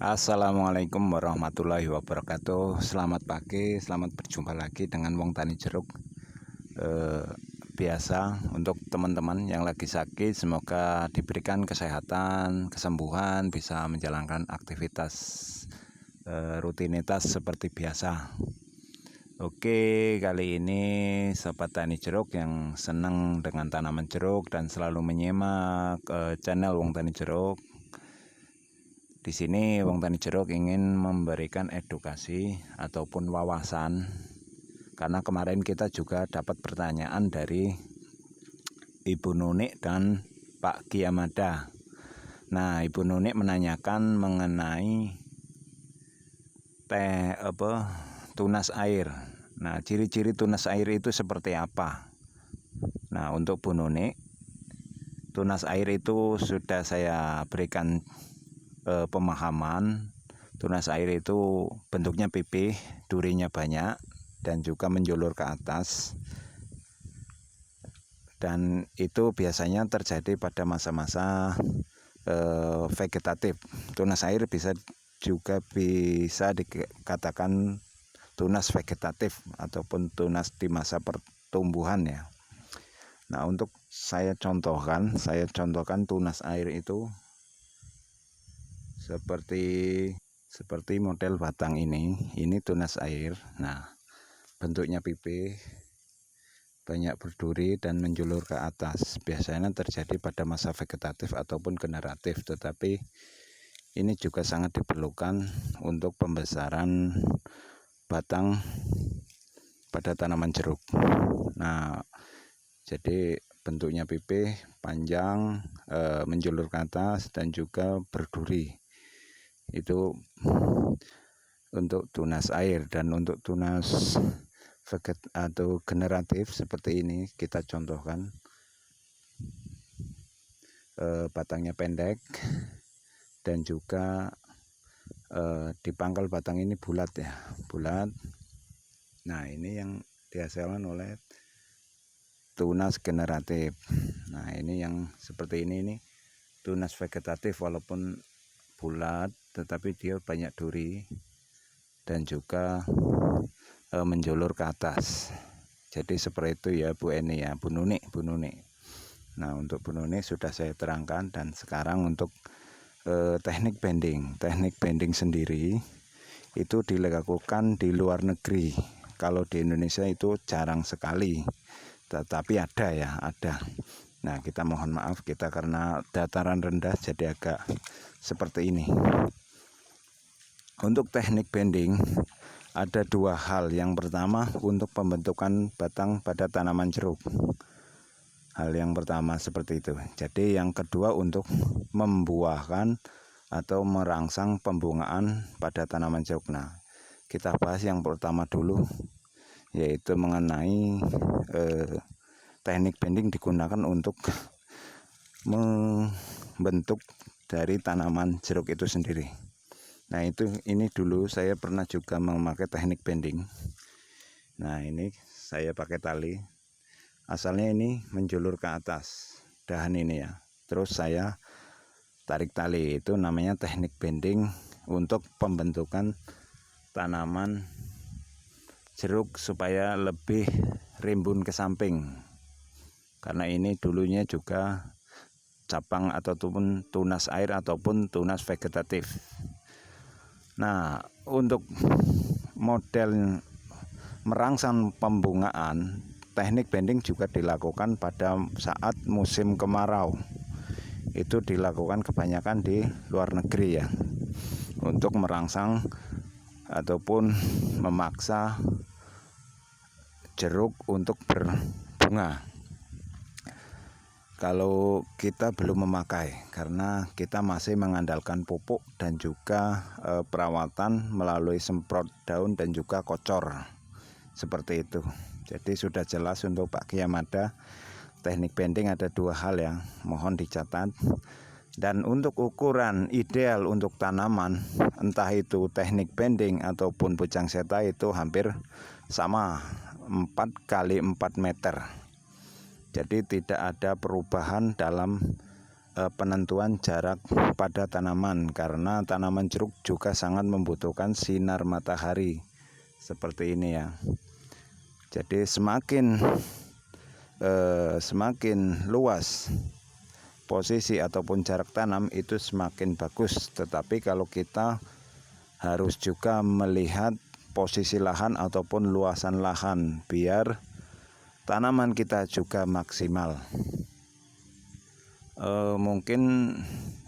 Assalamualaikum warahmatullahi wabarakatuh. Selamat pagi, selamat berjumpa lagi dengan Wong Tani Jeruk. Biasa untuk teman-teman yang lagi sakit, semoga diberikan kesehatan, kesembuhan, bisa menjalankan aktivitas rutinitas seperti biasa. Oke, kali ini Sobat Tani Jeruk yang senang dengan tanaman jeruk dan selalu menyimak channel Wong Tani Jeruk. Di sini Wong Tani Jeruk ingin memberikan edukasi ataupun wawasan, karena kemarin kita juga dapat pertanyaan dari Ibu Nunik dan Pak Kiamada. Nah, Ibu Nunik menanyakan mengenai tunas air. Nah, ciri-ciri tunas air itu seperti apa? Nah, untuk Bu Nunik, tunas air itu sudah saya berikan pemahaman. Tunas air itu bentuknya pipih, durinya banyak, dan juga menjulur ke atas. Dan itu biasanya terjadi pada masa-masa vegetatif. Tunas air juga bisa dikatakan tunas vegetatif ataupun tunas di masa pertumbuhan ya. Nah, untuk saya contohkan tunas air itu seperti model batang ini tunas air. Nah, bentuknya pipih, banyak berduri dan menjulur ke atas. Biasanya terjadi pada masa vegetatif ataupun generatif, tetapi ini juga sangat diperlukan untuk pembesaran batang pada tanaman jeruk. Nah, jadi bentuknya pipih, panjang, menjulur ke atas dan juga berduri. Itu untuk tunas air. Dan untuk tunas veget atau generatif seperti ini kita contohkan, batangnya pendek dan juga di pangkal batang ini bulat ya, bulat. Nah, ini yang dihasilkan oleh tunas generatif. Nah, ini yang seperti ini tunas vegetatif, walaupun bulat tetapi dia banyak duri dan juga menjulur ke atas. Jadi seperti itu ya Bu Eni ya, Bu Nunik. Nah, untuk Bu Nunik sudah saya terangkan. Dan sekarang untuk teknik bending sendiri itu dilakukan di luar negeri. Kalau di Indonesia itu jarang sekali, tetapi ada. Nah, kita mohon maaf, kita karena dataran rendah jadi agak seperti ini. Untuk teknik bending ada dua hal. Yang pertama, untuk pembentukan batang pada tanaman jeruk. Hal yang pertama seperti itu. Jadi yang kedua untuk membuahkan atau merangsang pembungaan pada tanaman jeruk. Nah, kita bahas yang pertama dulu, yaitu mengenai teknik bending digunakan untuk membentuk dari tanaman jeruk itu sendiri. Nah, ini dulu saya pernah juga memakai teknik bending. Nah, ini saya pakai tali. Asalnya ini menjulur ke atas dahan ini ya. Terus saya tarik tali, itu namanya teknik bending untuk pembentukan tanaman jeruk supaya lebih rimbun ke samping. Karena ini dulunya juga cabang ataupun tunas air ataupun tunas vegetatif. Nah, untuk model merangsang pembungaan, teknik bending juga dilakukan pada saat musim kemarau. Itu dilakukan kebanyakan di luar negeri ya, untuk merangsang ataupun memaksa jeruk untuk berbunga. Kalau kita belum memakai, karena kita masih mengandalkan pupuk dan juga perawatan melalui semprot daun dan juga kocor seperti itu. Jadi sudah jelas untuk Pak Kiamada, teknik bending ada dua hal yang mohon dicatat. Dan untuk ukuran ideal untuk tanaman, entah itu teknik bending ataupun bujang seta, itu hampir sama, 4 x 4 meter. Jadi tidak ada perubahan dalam penentuan jarak pada tanaman, karena tanaman jeruk juga sangat membutuhkan sinar matahari seperti ini ya. Jadi semakin luas posisi ataupun jarak tanam itu semakin bagus. Tetapi kalau kita harus juga melihat posisi lahan ataupun luasan lahan biar tanaman kita juga maksimal. Mungkin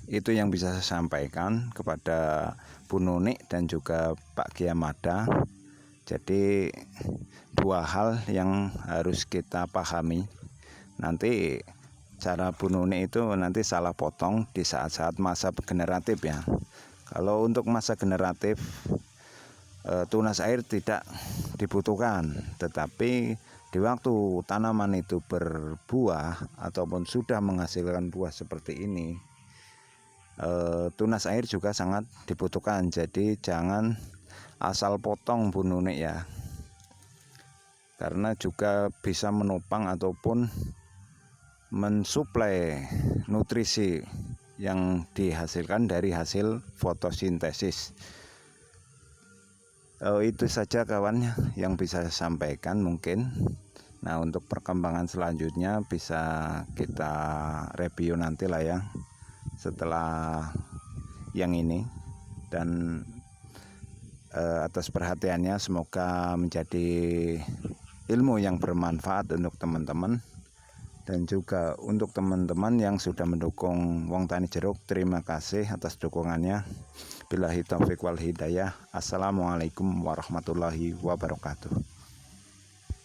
itu yang bisa saya sampaikan kepada Bu Nunik dan juga Pak Giamada. Jadi dua hal yang harus kita pahami. Nanti cara Bu Nunik itu nanti salah potong di saat-saat masa generatif ya. Kalau untuk masa generatif tunas air tidak dibutuhkan, tetapi di waktu tanaman itu berbuah ataupun sudah menghasilkan buah seperti ini, tunas air juga sangat dibutuhkan. Jadi jangan asal potong Bu Nunik ya, karena juga bisa menopang ataupun mensuplai nutrisi yang dihasilkan dari hasil fotosintesis. Itu saja kawan yang bisa saya sampaikan mungkin. Nah, untuk perkembangan selanjutnya bisa kita review nanti lah ya setelah yang ini. Dan atas perhatiannya, semoga menjadi ilmu yang bermanfaat untuk teman-teman. Dan juga untuk teman-teman yang sudah mendukung Wong Tani Jeruk, terima kasih atas dukungannya. Billahi taufiq wal hidayah. Assalamualaikum warahmatullahi wabarakatuh.